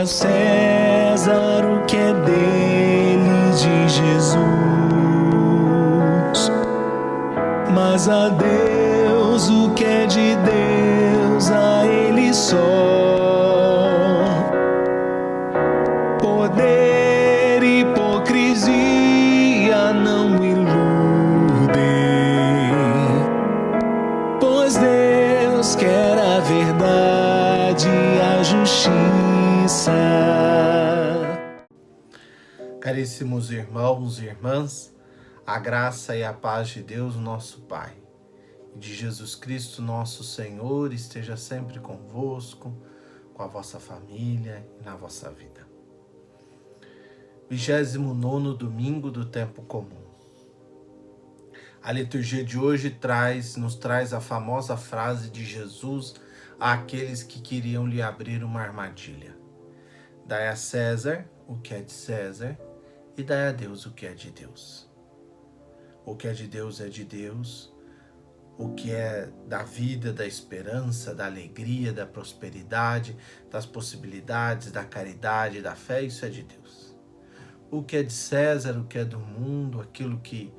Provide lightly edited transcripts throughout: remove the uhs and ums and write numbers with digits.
a César o que é dele, de Jesus, mas a Deus o que é de Deus, a Ele só. Poder e hipocrisia não iludem, pois Deus quer a verdade e a justiça. Caríssimos irmãos e irmãs, a graça e a paz de Deus, nosso Pai, e de Jesus Cristo, nosso Senhor, esteja sempre convosco, com a vossa família e na vossa vida. 29º domingo do tempo comum. A liturgia de hoje nos traz a famosa frase de Jesus àqueles que queriam lhe abrir uma armadilha: dai a César o que é de César e dai a Deus o que é de Deus. O que é de Deus é de Deus, o que é da vida, da esperança, da alegria, da prosperidade, das possibilidades, da caridade, da fé, isso é de Deus. O que é de César, o que é do mundo, aquilo que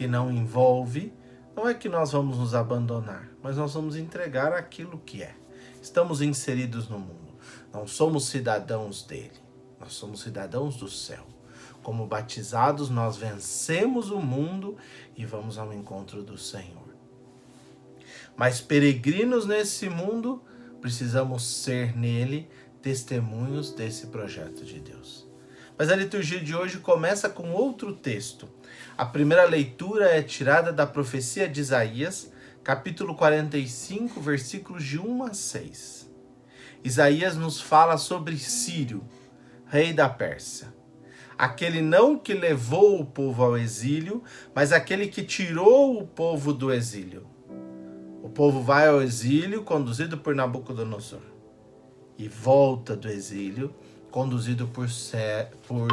não envolve, não é que nós vamos nos abandonar, mas nós vamos entregar aquilo que é. Estamos inseridos no mundo, não somos cidadãos dele, nós somos cidadãos do céu. Como batizados, nós vencemos o mundo e vamos ao encontro do Senhor. Mas peregrinos nesse mundo, precisamos ser nele testemunhos desse projeto de Deus. Mas a liturgia de hoje começa com outro texto. A primeira leitura é tirada da profecia de Isaías, capítulo 45, versículos de 1 a 6. Isaías nos fala sobre Ciro, rei da Pérsia. Aquele não que levou o povo ao exílio, mas aquele que tirou o povo do exílio. O povo vai ao exílio, conduzido por Nabucodonosor, e volta do exílio, conduzido por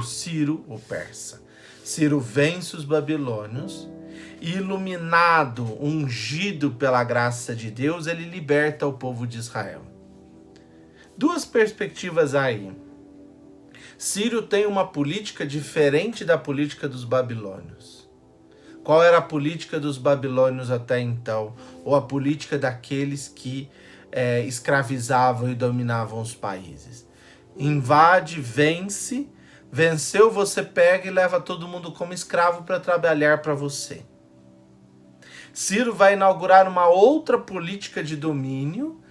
Ciro, o persa. Ciro vence os babilônios e, iluminado, ungido pela graça de Deus, ele liberta o povo de Israel. Duas perspectivas aí. Ciro tem uma política diferente da política dos babilônios. Qual era a política dos babilônios até então? Ou a política daqueles que escravizavam e dominavam os países? Invade, vence, venceu, você pega e leva todo mundo como escravo para trabalhar para você. Ciro vai inaugurar uma outra política de domínio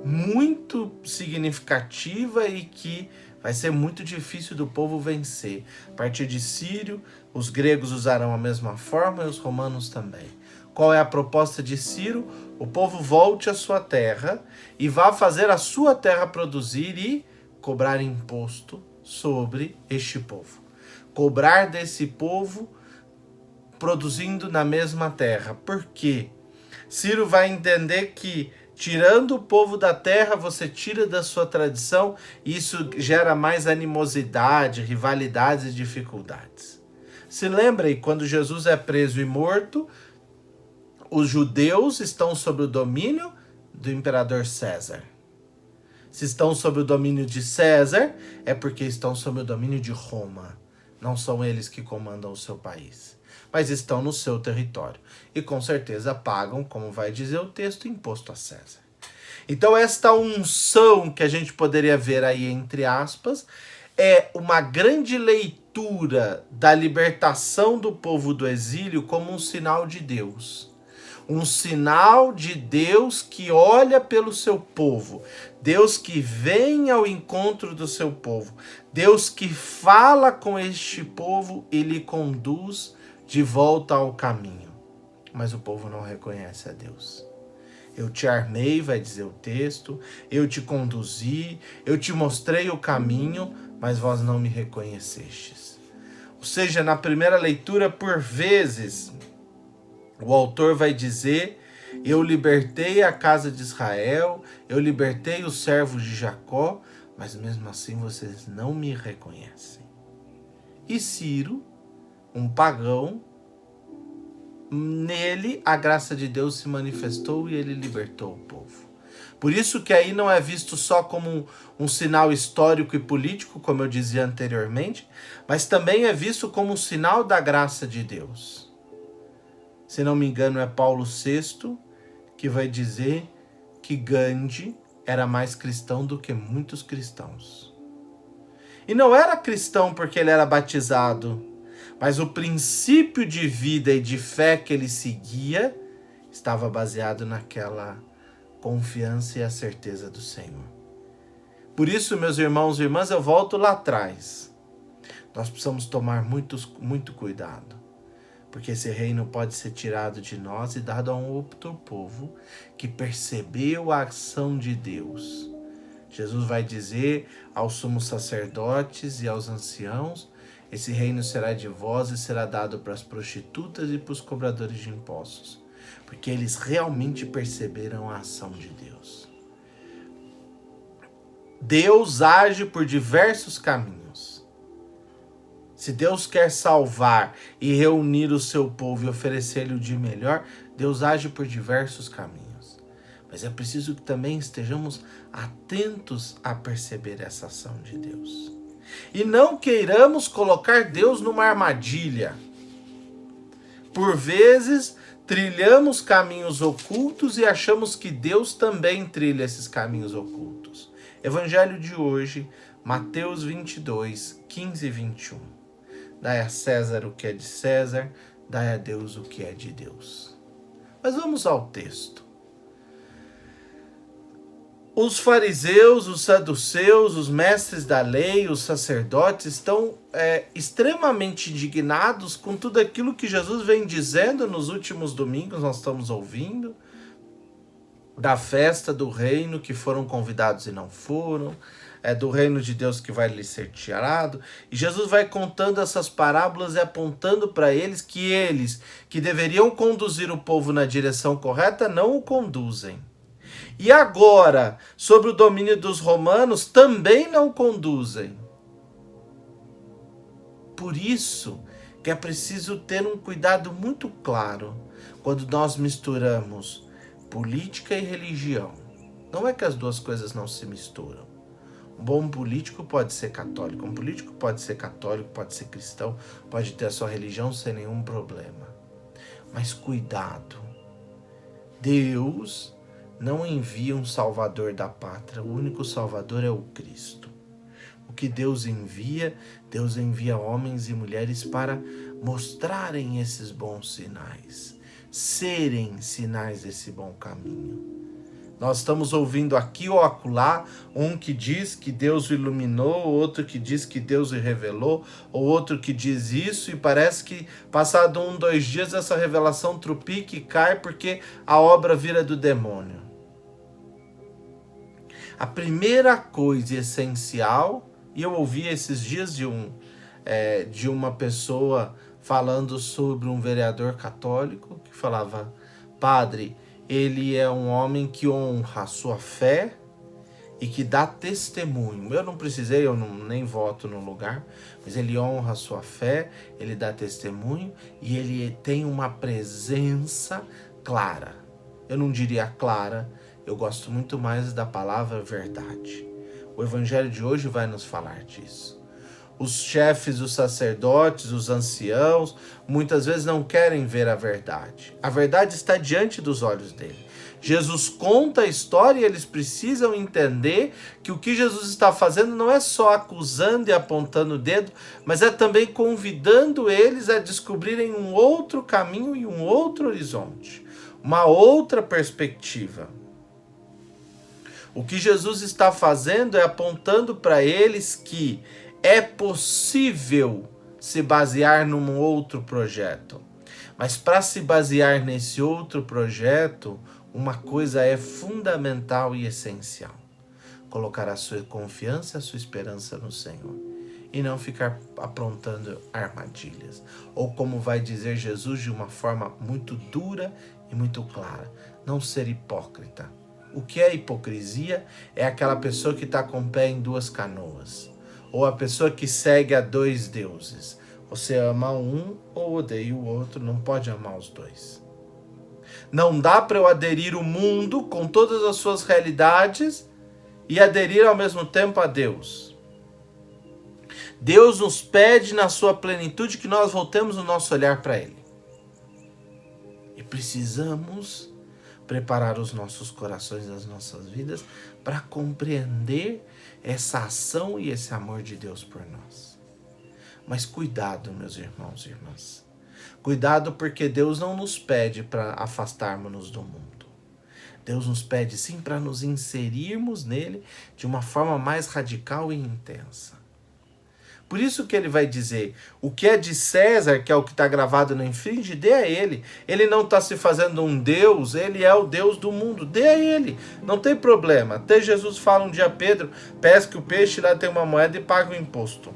muito significativa e que vai ser muito difícil do povo vencer. A partir de Ciro, os gregos usarão a mesma forma e os romanos também. Qual é a proposta de Ciro? O povo volte à sua terra e vá fazer a sua terra produzir e cobrar imposto sobre este povo. Cobrar desse povo produzindo na mesma terra. Por quê? Ciro vai entender que tirando o povo da terra, você tira da sua tradição, e isso gera mais animosidade, rivalidades e dificuldades. Se lembrem, quando Jesus é preso e morto, os judeus estão sob o domínio do imperador César. Se estão sob o domínio de César, é porque estão sob o domínio de Roma. Não são eles que comandam o seu país, mas estão no seu território. E com certeza pagam, como vai dizer o texto, imposto a César. Então esta unção que a gente poderia ver aí entre aspas, é uma grande leitura da libertação do povo do exílio como um sinal de Deus. Um sinal de Deus que olha pelo seu povo. Deus que vem ao encontro do seu povo. Deus que fala com este povo e lhe conduz de volta ao caminho. Mas o povo não reconhece a Deus. Eu te armei, vai dizer o texto, eu te conduzi, eu te mostrei o caminho, mas vós não me reconhecestes. Ou seja, na primeira leitura, por vezes, o autor vai dizer: eu libertei a casa de Israel, eu libertei os servos de Jacó, mas mesmo assim vocês não me reconhecem. E Ciro, um pagão, nele a graça de Deus se manifestou e ele libertou o povo. Por isso que aí não é visto só como um sinal histórico e político, como eu dizia anteriormente, mas também é visto como um sinal da graça de Deus. Se não me engano, é Paulo VI que vai dizer que Gandhi era mais cristão do que muitos cristãos. E não era cristão porque ele era batizado, mas o princípio de vida e de fé que ele seguia estava baseado naquela confiança e a certeza do Senhor. Por isso, meus irmãos e irmãs, eu volto lá atrás. Nós precisamos tomar muito cuidado, porque esse reino pode ser tirado de nós e dado a um outro povo que percebeu a ação de Deus. Jesus vai dizer aos sumos sacerdotes e aos anciãos: esse reino será de vós e será dado para as prostitutas e para os cobradores de impostos, porque eles realmente perceberam a ação de Deus. Deus age por diversos caminhos. Se Deus quer salvar e reunir o seu povo e oferecer-lhe o de melhor, Deus age por diversos caminhos. Mas é preciso que também estejamos atentos a perceber essa ação de Deus. E não queiramos colocar Deus numa armadilha. Por vezes, trilhamos caminhos ocultos e achamos que Deus também trilha esses caminhos ocultos. Evangelho de hoje, Mateus 22, 15 e 21. Dai a César o que é de César, dai a Deus o que é de Deus. Mas vamos ao texto. Os fariseus, os saduceus, os mestres da lei, os sacerdotes estão extremamente indignados com tudo aquilo que Jesus vem dizendo nos últimos domingos. Nós estamos ouvindo da festa do reino que foram convidados e não foram, do reino de Deus que vai lhe ser tirado. E Jesus vai contando essas parábolas e apontando para eles, que deveriam conduzir o povo na direção correta, não o conduzem. E agora, sobre o domínio dos romanos, também não conduzem. Por isso que é preciso ter um cuidado muito claro quando nós misturamos política e religião. Não é que as duas coisas não se misturam. Um bom político pode ser católico, um político pode ser católico, pode ser cristão, pode ter a sua religião sem nenhum problema. Mas cuidado, Deus não envia um salvador da pátria, o único salvador é o Cristo. O que Deus envia homens e mulheres para mostrarem esses bons sinais, serem sinais desse bom caminho. Nós estamos ouvindo aqui ou acolá, um que diz que Deus o iluminou, outro que diz que Deus o revelou, ou outro que diz isso, e parece que passado 1, 2 dias essa revelação trupica e cai porque a obra vira do demônio. A primeira coisa essencial, e eu ouvi esses dias de uma pessoa falando sobre um vereador católico que falava: padre, ele é um homem que honra a sua fé e que dá testemunho. Eu não precisei, nem voto no lugar, mas ele honra a sua fé, ele dá testemunho e ele tem uma presença clara. Eu não diria clara, eu gosto muito mais da palavra verdade. O evangelho de hoje vai nos falar disso. Os chefes, os sacerdotes, os anciãos, muitas vezes não querem ver a verdade. A verdade está diante dos olhos dele. Jesus conta a história e eles precisam entender que o que Jesus está fazendo não é só acusando e apontando o dedo, mas é também convidando eles a descobrirem um outro caminho e um outro horizonte, uma outra perspectiva. O que Jesus está fazendo é apontando para eles que é possível se basear num outro projeto. Mas para se basear nesse outro projeto, uma coisa é fundamental e essencial: colocar a sua confiança, a sua esperança no Senhor. E não ficar aprontando armadilhas. Ou como vai dizer Jesus de uma forma muito dura e muito clara: não ser hipócrita. O que é hipocrisia? É aquela pessoa que está com o pé em duas canoas. Ou a pessoa que segue a dois deuses. Você ama um ou odeia o outro, não pode amar os dois. Não dá para eu aderir ao mundo com todas as suas realidades e aderir ao mesmo tempo a Deus. Deus nos pede na sua plenitude que nós voltemos o nosso olhar para Ele. E precisamos preparar os nossos corações e as nossas vidas para compreender essa ação e esse amor de Deus por nós. Mas cuidado, meus irmãos e irmãs. Cuidado, porque Deus não nos pede para afastarmos-nos do mundo. Deus nos pede sim para nos inserirmos nele de uma forma mais radical e intensa. Por isso que ele vai dizer, o que é de César, que é o que está gravado no infringe, dê a ele. Ele não está se fazendo um Deus, ele é o Deus do mundo, dê a ele. Não tem problema. Até Jesus fala um dia a Pedro, pesque o peixe, lá tem uma moeda e paga o imposto.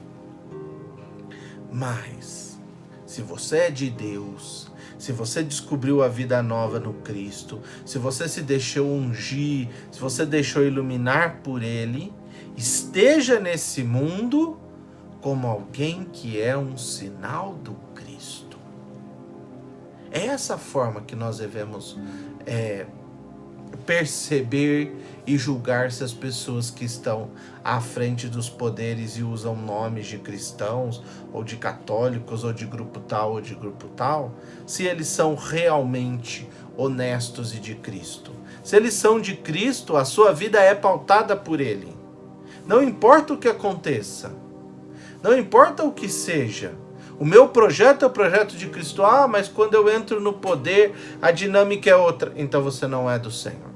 Mas, se você é de Deus, se você descobriu a vida nova no Cristo, se você se deixou ungir, se você deixou iluminar por Ele, esteja nesse mundo como alguém que é um sinal do Cristo. É essa forma que nós devemos perceber e julgar se as pessoas que estão à frente dos poderes e usam nomes de cristãos, ou de católicos, ou de grupo tal, ou de grupo tal, se eles são realmente honestos e de Cristo. Se eles são de Cristo, a sua vida é pautada por Ele. Não importa o que aconteça, não importa o que seja, o meu projeto é o projeto de Cristo. Ah, mas quando eu entro no poder, a dinâmica é outra. Então você não é do Senhor.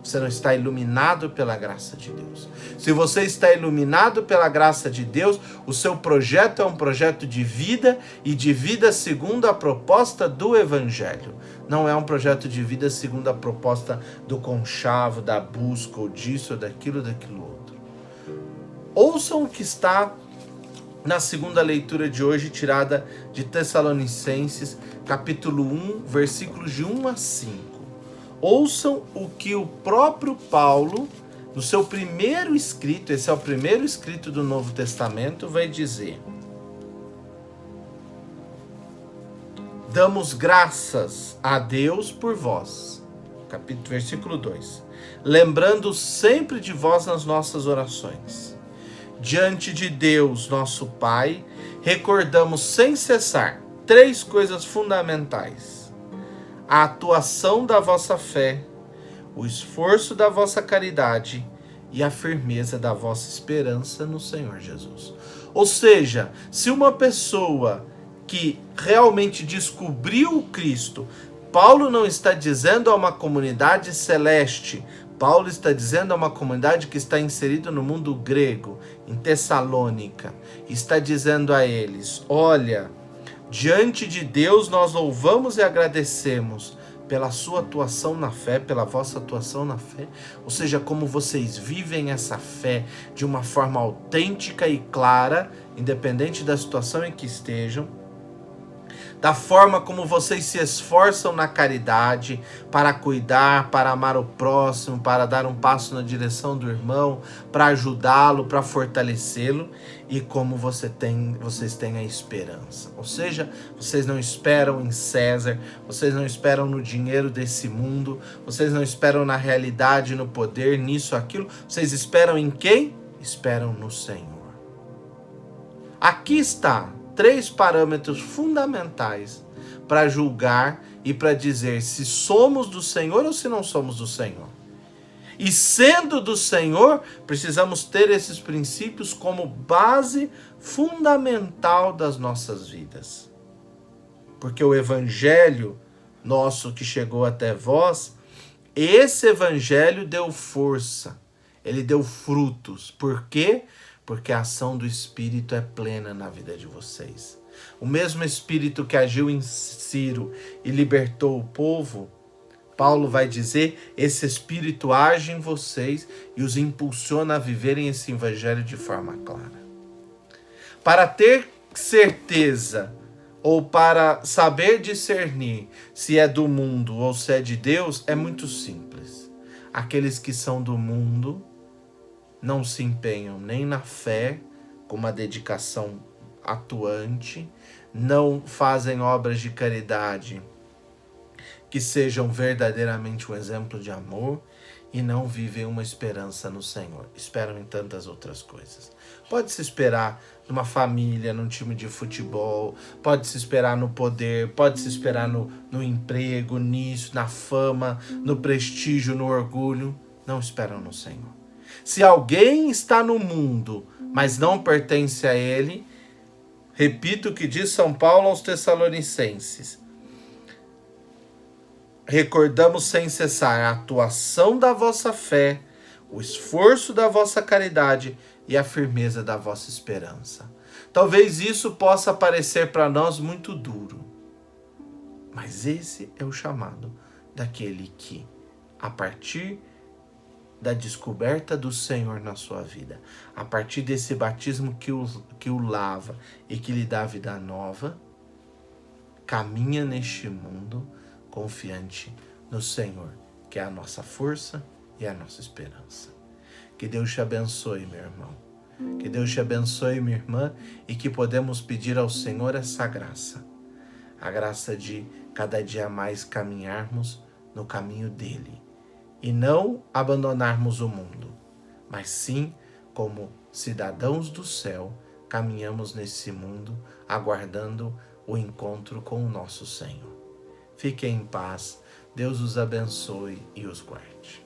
Você não está iluminado pela graça de Deus. Se você está iluminado pela graça de Deus, o seu projeto é um projeto de vida e de vida segundo a proposta do Evangelho. Não é um projeto de vida segundo a proposta do conchavo, da busca, ou disso, ou daquilo outro. Ouçam o que está na segunda leitura de hoje, tirada de Tessalonicenses, capítulo 1, versículos de 1 a 5. Ouçam o que o próprio Paulo, no seu primeiro escrito, esse é o primeiro escrito do Novo Testamento, vai dizer: damos graças a Deus por vós, versículo 2, lembrando sempre de vós nas nossas orações. Diante de Deus, nosso Pai, recordamos sem cessar 3 coisas fundamentais: a atuação da vossa fé, o esforço da vossa caridade e a firmeza da vossa esperança no Senhor Jesus. Ou seja, se uma pessoa que realmente descobriu o Cristo, Paulo não está dizendo a uma comunidade celeste, Paulo está dizendo a uma comunidade que está inserida no mundo grego, em Tessalônica. Está dizendo a eles: olha, diante de Deus nós louvamos e agradecemos pela sua atuação na fé, pela vossa atuação na fé. Ou seja, como vocês vivem essa fé de uma forma autêntica e clara, independente da situação em que estejam. Da forma como vocês se esforçam na caridade, para cuidar, para amar o próximo, para dar um passo na direção do irmão, para ajudá-lo, para fortalecê-lo, e como vocês têm a esperança. Ou seja, vocês não esperam em César, vocês não esperam no dinheiro desse mundo, vocês não esperam na realidade, no poder, nisso, aquilo, vocês esperam em quem? Esperam no Senhor. Aqui está 3 parâmetros fundamentais para julgar e para dizer se somos do Senhor ou se não somos do Senhor. E sendo do Senhor, precisamos ter esses princípios como base fundamental das nossas vidas. Porque o Evangelho nosso que chegou até vós, esse Evangelho deu força, ele deu frutos. Por quê? Porque a ação do Espírito é plena na vida de vocês. O mesmo Espírito que agiu em Ciro e libertou o povo, Paulo vai dizer, esse Espírito age em vocês e os impulsiona a viverem esse Evangelho de forma clara. Para ter certeza ou para saber discernir se é do mundo ou se é de Deus, é muito simples. Aqueles que são do mundo não se empenham nem na fé, com uma dedicação atuante, não fazem obras de caridade que sejam verdadeiramente um exemplo de amor e não vivem uma esperança no Senhor. Esperam em tantas outras coisas. Pode-se esperar numa família, num time de futebol, pode-se esperar no poder, pode-se esperar no emprego, nisso, na fama, no prestígio, no orgulho. Não esperam no Senhor. Se alguém está no mundo, mas não pertence a ele, repito o que diz São Paulo aos Tessalonicenses. Recordamos sem cessar a atuação da vossa fé, o esforço da vossa caridade e a firmeza da vossa esperança. Talvez isso possa parecer para nós muito duro, mas esse é o chamado daquele que, a partir da descoberta do Senhor na sua vida, a partir desse batismo que o lava e que lhe dá vida nova, caminha neste mundo confiante no Senhor, que é a nossa força e a nossa esperança. Que Deus te abençoe, meu irmão. Que Deus te abençoe, minha irmã, e que podemos pedir ao Senhor essa graça. A graça de cada dia mais caminharmos no caminho dele. E não abandonarmos o mundo, mas sim, como cidadãos do céu, caminhamos nesse mundo, aguardando o encontro com o nosso Senhor. Fiquem em paz, Deus os abençoe e os guarde.